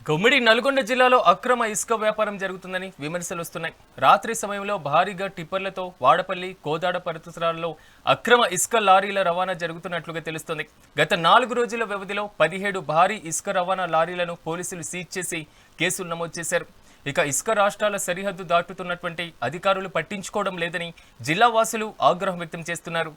గుమ్మిడి నల్గొండ జిల్లాలో అక్రమ ఇసుక వ్యాపారం జరుగుతుందని విమర్శలు వస్తున్నాయి. రాత్రి సమయంలో భారీగా టిప్పర్లతో వాడపల్లి, కోదాడ పరిసరాల్లో అక్రమ ఇసుక లారీల రవాణా జరుగుతున్నట్లుగా తెలుస్తుంది. గత 4 రోజుల వ్యవధిలో 17 భారీ ఇసుక రవాణా లారీలను పోలీసులు సీజ్ చేసి కేసులు నమోదు చేశారు. ఇక ఇసుక రాష్ట్రాల సరిహద్దు దాటుతున్నటువంటి అధికారులు పట్టించుకోవడం లేదని జిల్లా వాసులు ఆగ్రహం వ్యక్తం చేస్తున్నారు.